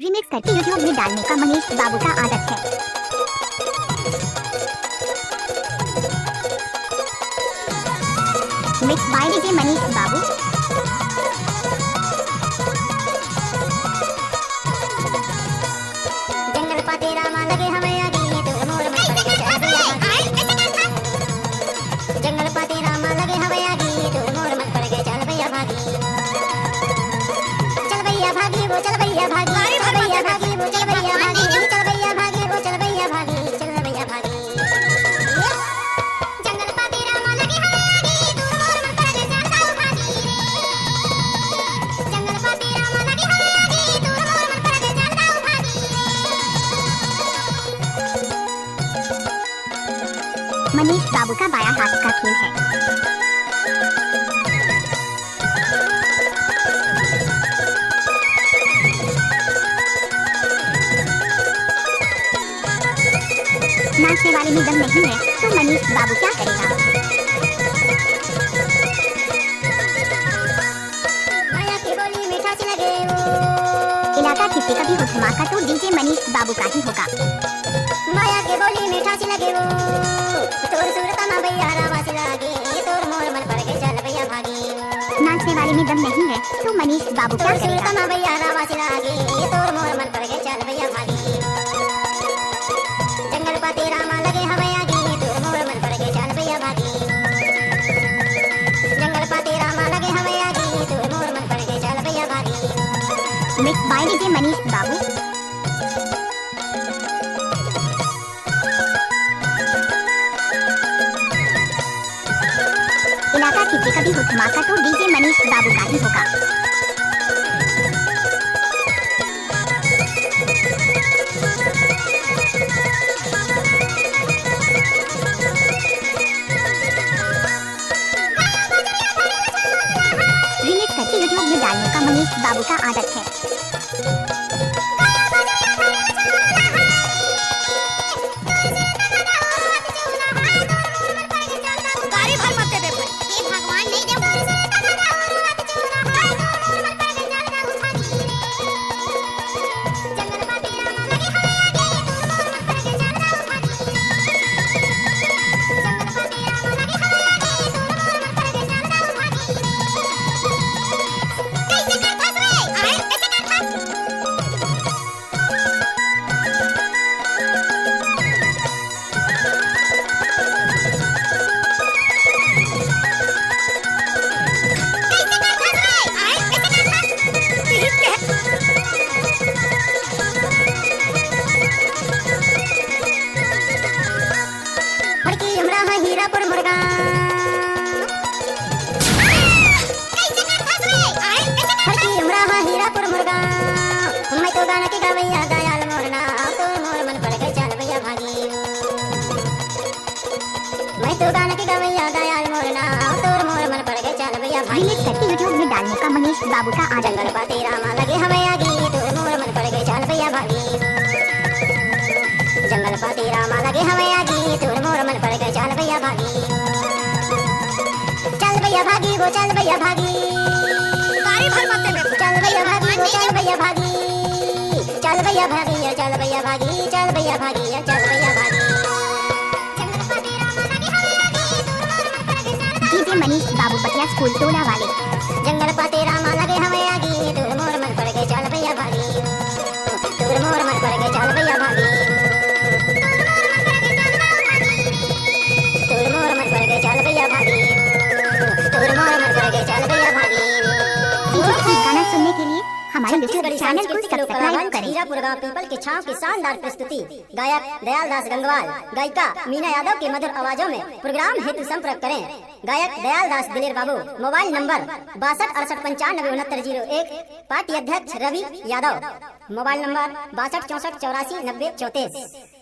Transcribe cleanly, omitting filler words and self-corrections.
Remix करके YouTube में डालने का मनीष बाबू का आदत है। मिक्स बाय डीजे मनीष बाबू। जंगल पाते रामा लगे हमें आगे तो मोर मन पर के चल जंगल पाते रामा लगे हमें आगे तो मोर मन पर के चल भैया भागी वो चल भैया भागी चल भैया भागी वो चल भैया भागी चल भैया भागी वो चल भैया भागी चल भैया भागी जंगल पाते रामा लगे हमें आगे तो मोर मन पर के चल भागी जंगल पाते रामा लगे हमें आगे तो मोर मन पर के चल भागी। मनीष बाबू का बायां हाथ का खेल है। नाचने वाले में दम नहीं है तो मनीष बाबू क्या करेगा। माया की बोली मीठा सी लगे वो इलाका किसी का भी हो धमाका तो डीजे मनीष बाबू का ही होगा। माया की बोली मीठा सी लगे वो तोर सूरत में भैया रावा सी लगे तोर मोर मन पर के चल भैया भागी नाचने वाले में दम नहीं है तो मनीष बाबू क्या तोर सूरत करेगा। में भैया रावा सी लगे तोर मोर मन पर के चल भैया भागी जंगल पाते रामा लगे हमें आगे तोर मोर मन पर के चल भैया भागी जंगल पाते रामा लगे हमें आगे तोर मोर मन पर के चल भैया भागी। मिक्स बाय डीजे मनीष बाबू। इलाका किसी का भी हो धमाका तो डीजे मनीष बाबू का ही होगा। रिमिक्स करके यूट्यूब में डालने का मनीष बाबू का आदत है। हीरापुर मुर्गा हीरापुर मुर्गा मैं तो गाना के गवैया दयाल मोरना तो मोर मन पर के चल भैया भागी मैं तो गाना के गवैया दयाल मोरना तो मोर मन पर के चल भैया भागी रिमिक्स करके यूट्यूब में डालने का मनीष बाबू का आदत जंगल है। पाते रामा लगे हमें आगे तो मोर मन पर के चल भैया भागी जंगल पाते रामा लगे हमें आगे तो मोर मन पर के चल भैया भागी चल भैया भागी वो चल भैया भागी चल भैया भागी वो चल भैया भागी चल भैया भागी चल भैया भागी चल भैया भागी चल भैया भागी डीजे मनीष बाबू पटिया स्कूल टोला वाले। जंगल पाते रामा लगे हमें आगे तो मोर मन पर के चल भैया भागी तोर मोर मन पर के चल भैया भागी तोर मोर मन पर के चल भैया भागी तोर मोर मन पर के चल भैया भागी। गाना सुनने के लिए हमारे यूट्यूब छत्तीसगढ़ी चैनल को सांस्कृतिक लोक सब्सक्राइब कलावान करें। हीरापुर गांव पीपल के छांव की शानदार प्रस्तुति गायक दयाल दास गंगवाल गायिका मीना यादव की मधुर आवाजों में प्रोग्राम हेतु संपर्क करें गायक दयाल दास दिलेर बाबू मोबाइल नंबर 6268956901 पार्टी अध्यक्ष रवि यादव मोबाइल नंबर 6264849034।